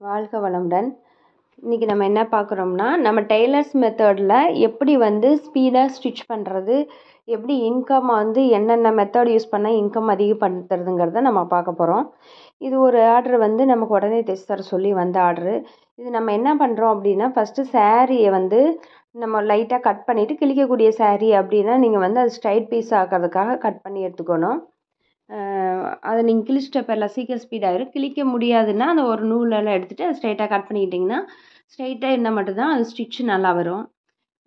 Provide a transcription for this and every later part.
வாழ்க வளமுடன். இன்றைக்கி நம்ம என்ன பார்க்குறோம்னா, நம்ம டெய்லர்ஸ் மெத்தடில் எப்படி வந்து ஸ்பீடாக ஸ்டிச் பண்ணுறது, எப்படி இன்கம் வந்து என்னென்ன மெத்தட் யூஸ் பண்ணால் இன்கம் அதிகப்படுத்துறதுங்கிறத நம்ம பார்க்க போகிறோம். இது ஒரு ஆர்டர் வந்து நமக்கு உடனே தைச்சு தர சொல்லி வந்த ஆர்டரு. இது நம்ம என்ன பண்ணுறோம் அப்படின்னா, ஃபஸ்ட்டு சாரியை வந்து நம்ம லைட்டாக கட் பண்ணிவிட்டு, கிழிக்கக்கூடிய சாரீ அப்படின்னா நீங்கள் வந்து அது ஸ்ட்ரைட் பீஸ் ஆக்கிறதுக்காக கட் பண்ணி எடுத்துக்கணும். அதை நீங்கள் கிழிச்சிட்ட பேரில் சீக்கிரம் ஸ்பீடாகிடும். கிழிக்க முடியாதுன்னா அந்த ஒரு நூலெல்லாம் எடுத்துகிட்டு அதை ஸ்ட்ரைட்டாக கட் பண்ணிக்கிட்டிங்கன்னா ஸ்ட்ரைட்டாக இருந்தால் மட்டும்தான் அது ஸ்டிச்சு நல்லா வரும்.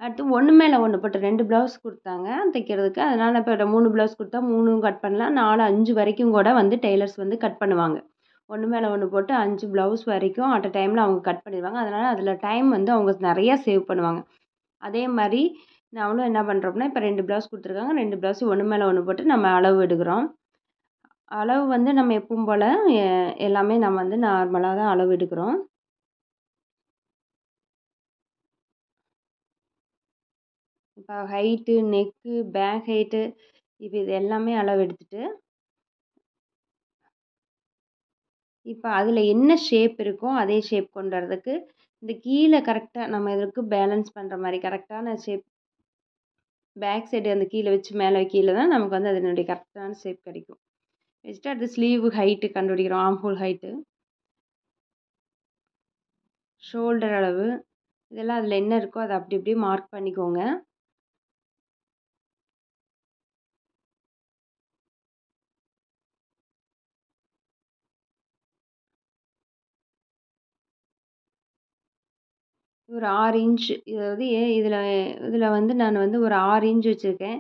அடுத்து ஒன்று மேலே ஒன்று போட்டு 2 ப்ளவுஸ் கொடுத்தாங்க தைக்கிறதுக்கு. அதனால் இப்போ 3 ப்ளவுஸ் கொடுத்தா 3 கட் பண்ணலாம், 4, 5 வரைக்கும் கூட வந்து டெய்லர்ஸ் வந்து கட் பண்ணுவாங்க. ஒன்று மேலே ஒன்று போட்டு 5 ப்ளவுஸ் வரைக்கும் அட் அ டைமில் அவங்க கட் பண்ணிடுவாங்க. அதனால் அதில் டைம் வந்து அவங்க நிறையா சேவ் பண்ணுவாங்க. அதே மாதிரி நாமளும் என்ன பண்ணுறோம்னா, இப்போ 2 ப்ளவுஸ் கொடுத்துருக்காங்க, 2 ப்ளவுஸ் ஒன்று மேலே ஒன்று போட்டு நம்ம அளவு எடுக்கிறோம். அளவு வந்து நம்ம எப்பவும் போல் எல்லாமே நம்ம வந்து நார்மலாக தான் அளவு எடுக்கிறோம். இப்போ ஹைட்டு, நெக்கு, பேக் ஹைட்டு, இப்போ இது எல்லாமே அளவு எடுத்துட்டு, இப்போ அதில் என்ன ஷேப் இருக்கோ அதே ஷேப் கொண்டு வரதுக்கு இந்த கீழே கரெக்டாக நம்ம இதற்கு பேலன்ஸ் பண்ணுற மாதிரி கரெக்டான ஷேப் பேக் சைடு அந்த கீழே வச்சு மேலே கீழே தான் நமக்கு வந்து அதனுடைய கரெக்டான ஷேப் கிடைக்கும். வச்சுட்டு அடுத்து ஸ்லீவ் ஹைட்டு கண்டுபிடிக்கிறோம். ஆம்ஹோல் ஹைட்டு, ஷோல்டர் அளவு, இதெல்லாம் அதில் என்ன இருக்கோ அதை அப்படி அப்படியே மார்க் பண்ணிக்கோங்க. ஒரு 6 இன்ச் அதாவது இதில் வந்து நான் வந்து ஒரு 6 இன்ச் வச்சுருக்கேன்.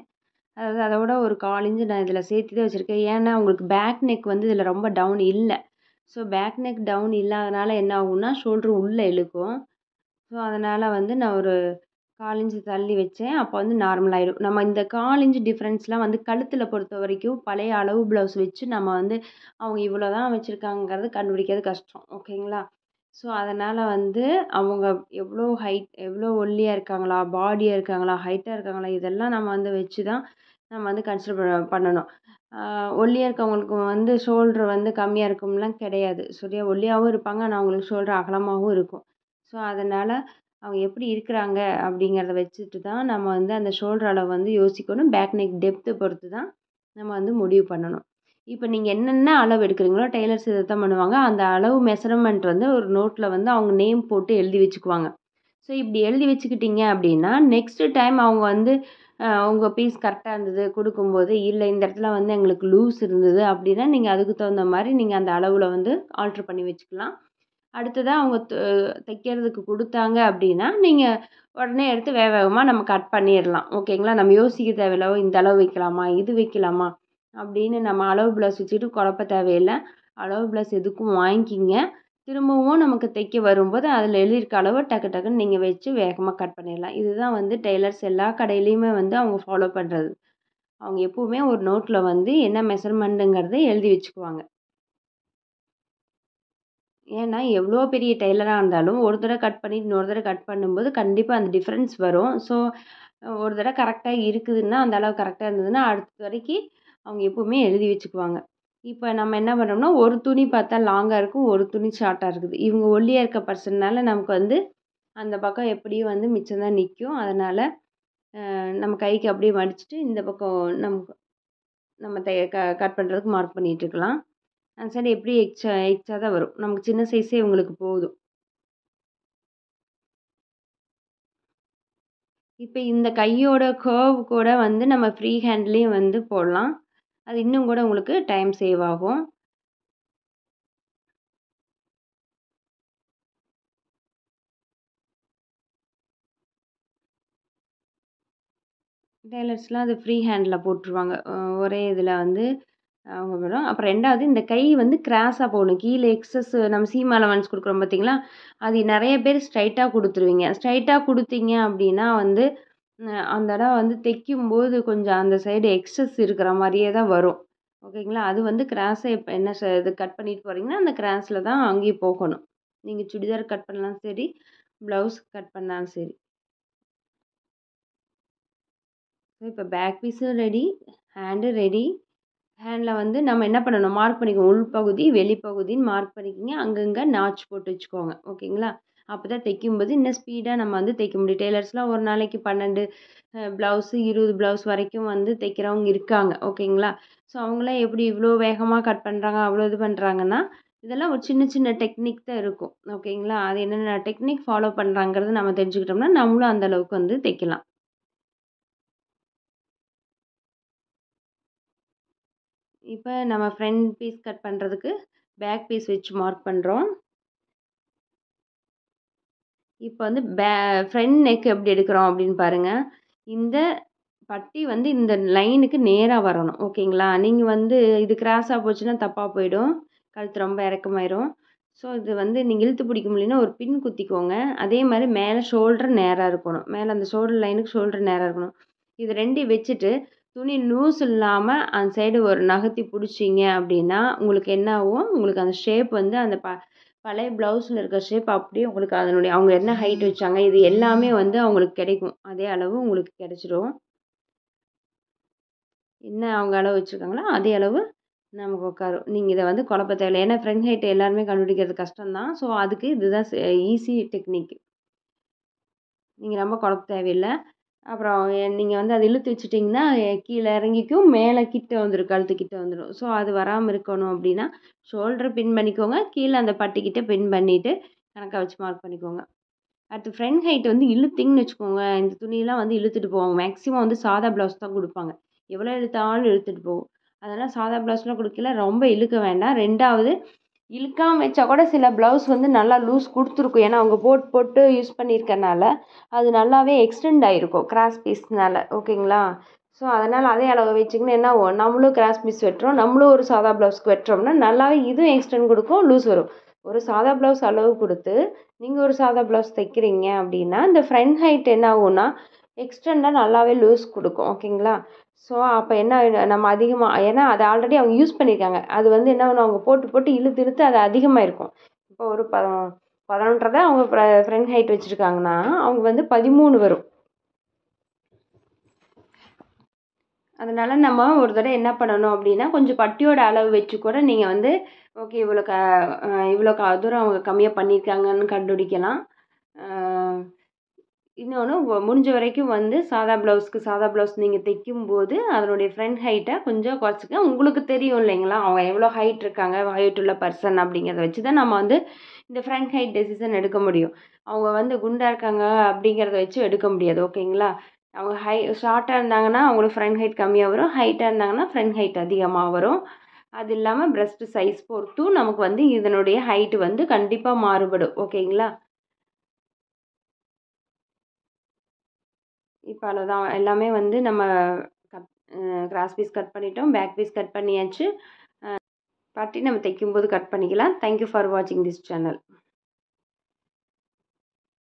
அதாவது அதோட ஒரு 1/4 இன்ச் நான் இதில் சேர்த்து தான் வச்சுருக்கேன். ஏன்னா உங்களுக்கு பேக் நெக் வந்து இதில் ரொம்ப டவுன் இல்லை. ஸோ பேக் நெக் டவுன் இல்லாதனால என்ன ஆகும்னா ஷோல்ட்ரு உள்ளே இழுக்கும். ஸோ அதனால் வந்து நான் ஒரு 1/4 இன்ச் தள்ளி வச்சேன். அப்போ வந்து நார்மலாகிடும். நம்ம இந்த 1/4 இன்ச் டிஃப்ரென்ஸ்லாம் வந்து கழுத்தில் பொறுத்த வரைக்கும் பழைய அளவு ப்ளவுஸ் வச்சு நம்ம வந்து அவங்க இவ்வளோ தான் வச்சுருக்காங்கிறது கண்டுபிடிக்கிறது கஷ்டம். ஓகேங்களா? ஸோ அதனால் வந்து அவங்க எவ்வளோ ஒல்லியாக இருக்காங்களா, பாடியாக இருக்காங்களா, ஹைட்டாக இருக்காங்களா, இதெல்லாம் நம்ம வந்து வச்சு தான் நம்ம வந்து கன்சிடர் பண்ணணும். ஒல்லியாக இருக்கவங்களுக்கு வந்து ஷோல்ட்ரு வந்து கம்மியாக இருக்கும்லாம் கிடையாது. சரியா? ஒல்லியாகவும் இருப்பாங்க, ஆனால் அவங்களுக்கு ஷோல்ட்ரு அகலமாகவும் இருக்கும். ஸோ அதனால் அவங்க எப்படி இருக்கிறாங்க அப்படிங்கிறத வச்சுட்டு தான் நம்ம வந்து அந்த ஷோல்டர் அளவு வந்து யோசிக்கணும். பேக் நெக் டெப்த்தை பொறுத்து தான் நம்ம வந்து முடிவு பண்ணணும். இப்போ நீங்கள் என்னென்ன அளவு எடுக்கிறீங்களோ டெய்லர்ஸ் இதை தான் பண்ணுவாங்க. அந்த அளவு மெஷர்மெண்ட் வந்து ஒரு நோட்டில் வந்து அவங்க நேம் போட்டு எழுதி வச்சுக்குவாங்க. ஸோ இப்படி எழுதி வச்சுக்கிட்டிங்க அப்படின்னா நெக்ஸ்ட்டு டைம் அவங்க வந்து உங்கள் பீஸ் கரெக்டாக இருந்தது கொடுக்கும்போது, இல்லை இந்த இடத்துல வந்து எங்களுக்கு லூஸ் இருந்தது அப்படின்னா நீங்கள் அதுக்கு தகுந்த மாதிரி நீங்கள் அந்த அளவில் வந்து ஆல்ட்ரு பண்ணி வச்சுக்கலாம். அடுத்ததாக அவங்க தைக்கிறதுக்கு கொடுத்தாங்க அப்படின்னா நீங்கள் உடனே எடுத்து வேகமாக நம்ம கட் பண்ணிடலாம். ஓகேங்களா? நம்ம யோசிக்க தேவையில்ல, இந்த அளவு வைக்கலாமா, இது வைக்கலாமா அப்படின்னு நம்ம அளவு ப்ளவுஸ் வச்சுட்டு குழப்ப தேவையில்லை. அளவு ப்ளவுஸ் எதுக்கும் வாங்கிக்கிங்க. திரும்பவும் நமக்கு தைக்க வரும்போது அதில் எழுதியிருக்க அளவு டக்கு டக்குன்னு நீங்கள் வச்சு வேகமாக கட் பண்ணிடலாம். இதுதான் வந்து டெய்லர்ஸ் எல்லா கடையிலையுமே வந்து அவங்க ஃபாலோ பண்ணுறது. அவங்க எப்போவுமே ஒரு நோட்டில் வந்து என்ன மெஷர்மெண்ட்டுங்கிறத எழுதி வச்சுக்குவாங்க. ஏன்னா எவ்வளோ பெரிய டெய்லராக இருந்தாலும் ஒரு தடவை கட் பண்ணி இன்னொரு தடவை கட் பண்ணும்போது கண்டிப்பாக அந்த டிஃப்ரென்ஸ் வரும். ஸோ ஒரு தடவை கரெக்டாக இருக்குதுன்னா அந்த அளவு கரெக்டாக இருந்ததுன்னா அடுத்த தடவைக்கு அவங்க எப்போவுமே எழுதி வச்சுக்குவாங்க. இப்போ நம்ம என்ன பண்ணுறோம்னா ஒரு துணி பார்த்தா லாங்காக இருக்கும், ஒரு துணி ஷார்ட்டாக இருக்குது. இவங்க ஒல்லியாக இருக்க பர்சன்னால நமக்கு வந்து அந்த பக்கம் எப்படியும் வந்து மிச்சம் தான் நிற்கும். அதனால் நம்ம கைக்கு அப்படியே மடிச்சுட்டு இந்த பக்கம் நம்ம கட் பண்ணுறதுக்கு மார்க் பண்ணிகிட்டு இருக்கலாம். அந்த சைடு எப்படி எக்ஸ்ட்ரா தான் வரும். நமக்கு சின்ன சைஸே உங்களுக்கு போதும். இப்போ இந்த கையோட கர்வ் கூட வந்து நம்ம ஃப்ரீ ஹேண்ட்லேயும் வந்து போடலாம். அது இன்னும் கூட உங்களுக்கு டைம் சேவ் ஆகும். டெய்லர்ஸ்லாம் அது ஃப்ரீ ஹேண்டில் போட்டுருவாங்க. ஒரே இதில் வந்து அவங்க வரும். அப்புறம் 2வது இந்த கை வந்து கிராஸாக போகணும். கீழே எக்ஸஸ் நம்ம சீம் அலவன்ஸ் கொடுக்குறோம் பார்த்தீங்களா? அது நிறைய பேர் ஸ்ட்ரைட்டாக கொடுத்துருவீங்க. ஸ்ட்ரைட்டாக கொடுத்தீங்க அப்படின்னா வந்து அந்த இடம் வந்து தைக்கும்போது கொஞ்சம் அந்த சைடு எக்ஸஸ் இருக்கிற மாதிரியே தான் வரும். ஓகேங்களா? அது வந்து கிராஸை இப்போ என்ன இது கட் பண்ணிட்டு போகிறீங்கன்னா அந்த கிராஸில் தான் அங்கேயும் போகணும். நீங்கள் சுடிதார் கட் பண்ணாலும் சரி, ப்ளவுஸ் கட் பண்ணாலும் சரி. இப்போ பேக் பீஸும் ரெடி, ஹேண்டும் ரெடி. ஹேண்டில் வந்து நம்ம என்ன பண்ணணும், மார்க் பண்ணிக்கணும். உள்பகுதி வெளிப்பகுதின்னு மார்க் பண்ணிக்கிங்க. அங்கங்கே நாச் போட்டு வச்சுக்கோங்க. ஓகேங்களா? அப்போ தான் தைக்கும்போது இன்னும் ஸ்பீடாக நம்ம வந்து தைக்க முடியும். டெய்லர்ஸ்லாம் ஒரு நாளைக்கு 12 ப்ளவுஸு 20 ப்ளவுஸ் வரைக்கும் வந்து தைக்கிறவங்க இருக்காங்க. ஓகேங்களா? ஸோ அவங்களாம் எப்படி இவ்வளோ வேகமாக கட் பண்ணுறாங்க, அவ்வளோ இது பண்ணுறாங்கன்னா, இதெல்லாம் ஒரு சின்ன சின்ன டெக்னிக் தான் இருக்கும். ஓகேங்களா? அது என்னென்ன டெக்னிக் ஃபாலோ பண்ணுறாங்கிறது நம்ம தெரிஞ்சுக்கிட்டோம்னா, நம்மளும் அந்த அளவுக்கு வந்து தைக்கலாம். இப்போ நம்ம ஃப்ரண்ட் பீஸ் கட் பண்ணுறதுக்கு பேக் பீஸ் வச்சு மார்க் பண்ணுறோம். இப்போ வந்து ஃப்ரண்ட் நெக் எப்படி எடுக்கிறோம் அப்படின்னு பாருங்க. இந்த பட்டி வந்து இந்த லைனுக்கு நேரா வரணும். ஓகேங்களா? நீங்க வந்து இது கிராஸா போச்சுன்னா தப்பா போயிடும். கழுத்து ரொம்ப இறக்கமாயிரும். ஸோ இது வந்து நீங்க இழுத்து பிடிக்க முடியலன்னா ஒரு பின் குத்திக்கோங்க. அதே மாரி மேலே ஷோல்டர் நேரா இருக்கணும். மேலே அந்த ஷோல்டர் லைனுக்கு ஷோல்டர் நேரா இருக்கணும். இது 2யும் வச்சுட்டு துணி லூஸ் இல்லாம அந்த சைடு ஒரு நகர்த்தி புடிச்சீங்க அப்படின்னா, உங்களுக்கு என்ன ஆகும்? உங்களுக்கு அந்த ஷேப் வந்து அந்த பழைய ப்ளவுஸில் இருக்க ஷேப் அப்படியே உங்களுக்கு அதனுடைய அவங்க என்ன ஹைட் வச்சாங்க, இது எல்லாமே வந்து அவங்களுக்கு கிடைக்கும். அதே அளவு உங்களுக்கு கிடைச்சிரும். என்ன அவங்க அளவு வச்சுருக்காங்களோ, அதே அளவு நமக்கு உட்காரும். நீங்க இத வந்து குழப்ப தேவையில்ல. ஏன்னா ஃப்ரண்ட் ஹைட் எல்லாருமே கண்டுபிடிக்கிறது கஷ்டம் தான். ஸோ, அதுக்கு இதுதான் ஈஸி டெக்னிக். நீங்க ரொம்ப குழப்ப தேவையில்ல. அப்புறம் நீங்க வந்து அத இழுத்து வச்சுட்டீங்கன்னா, கீழ இறங்கிக்கும். மேல கிட்ட வந்துரும். கழுத்து கிட்ட வந்துரும். ஸோ, அது வராம இருக்கணும் அப்டின்னா, ஷோல்டர பின் பண்ணிக்கோங்க. கீழ அந்த பட்டிக்கிட்ட பின் பண்ணிட்டு, கணக்கா வச்சு மார்க் பண்ணிக்கோங்க. அடுத்து ஃப்ரண்ட் ஹைட் வந்து இழுத்தீங்கன்னு வச்சுக்கோங்க, இந்த துணியெல்லாம் வந்து இழுத்துட்டு போவாங்க. மேக்ஸிமம் வந்து சாதா ப்ளவுஸ் தான் குடுப்பாங்க. எவ்வளோ இழுத்தாலும் இழுத்துட்டு போகும். அதனால சாதா ப்ளவுஸ்லாம் குடுக்கையில ரொம்ப இழுக்க வேண்டாம். 2வது இழுக்காம வச்சா கூட சில ப்ளவுஸ் வந்து நல்லா லூஸ் குடுத்துருக்கும். ஏன்னா, அவங்க போட்டு போட்டு யூஸ் பண்ணியிருக்கனால, அது நல்லாவே எக்ஸ்டெண்ட் ஆயிருக்கும். கிராஸ் பீஸ்னால. ஓகேங்களா? ஸோ, அதனால அதே அளவு வச்சுக்கின்னு என்ன ஆகும், நம்மளும் கிராஸ் பீஸ் வெட்டுறோம். நம்மளும் ஒரு சாதா ப்ளவுஸ்க்கு வெட்டுறோம்னா, நல்லாவே இதுவும் எக்ஸ்டெண்ட் குடுக்கும், லூஸ் வரும். ஒரு சாதா ப்ளவுஸ் அளவு குடுத்து, நீங்க ஒரு சாதா ப்ளவுஸ் தைக்கிறீங்க அப்படின்னா, இந்த ஃப்ரண்ட் ஹைட் என்ன ஆகும்னா, எக்ஸ்டெண்டா நல்லாவே லூஸ் குடுக்கும். ஓகேங்களா? ஸோ, அப்போ என்ன ஆயிடும் நம்ம அதிகமா ஏன்னா அது ஆல்ரெடி அவங்க யூஸ் பண்ணியிருக்காங்க. அது வந்து என்ன பண்ணும் அவங்க போட்டு போட்டு இழுத்து இழுத்து அது அதிகமாயிருக்கும். இப்போ ஒரு 11 தான் அவங்க ஃப்ரண்ட் ஹைட் வச்சுருக்காங்கன்னா, அவங்க வந்து 13 வரும். அதனால நம்ம ஒரு தடவை என்ன பண்ணணும் அப்படின்னா, கொஞ்சம் பட்டியோட அளவு வச்சு கூட நீங்க வந்து ஓகே இவ்வளோ தூரம் அவங்க கம்மியா பண்ணியிருக்காங்கன்னு கண்டுபிடிக்கலாம். அ இன்னொன்னு முடிஞ்ச வரைக்கும் வந்து சாதா ப்ளவுஸ் நீங்க தைக்கும்போது, அதனுடைய ஃப்ரண்ட் ஹைட்ட கொஞ்சம் குறைச்சுக்க. உங்களுக்கு தெரியும் இல்லைங்களா? அவங்க எவ்வளோ ஹைட் இருக்காங்க, ஹைட் உள்ள பர்சன் அப்படிங்கிறத வச்சு தான் நம்ம வந்து இந்த ஃப்ரண்ட் ஹைட் டெசிஷன் எடுக்க முடியும். அவங்க வந்து குண்டா இருக்காங்க அப்படிங்கிறத வச்சு எடுக்க முடியாது. ஓகேங்களா? அவங்க ஷார்ட்டா இருந்தாங்கன்னா, அவங்களுக்கு ஃப்ரண்ட் ஹைட் கம்மியா வரும். ஹைட்டா இருந்தாங்கன்னா, ஃப்ரண்ட் ஹைட் அதிகமா வரும். அது இல்லாம பிரஸ்ட் சைஸ் பொறுத்தும் நமக்கு வந்து இதனுடைய ஹைட் வந்து கண்டிப்பா மாறுபடும். ஓகேங்களா? இப்ப அவ்வளோதான். எல்லாமே வந்து நம்ம கட் கிராஸ் பீஸ் கட் பண்ணிட்டோம். பேக் பீஸ் கட் பண்ணியாச்சு. பட்டி நம்ம தைக்கும்போது கட் பண்ணிக்கலாம். தேங்க் யூ ஃபார் வாட்சிங் திஸ் சேனல்.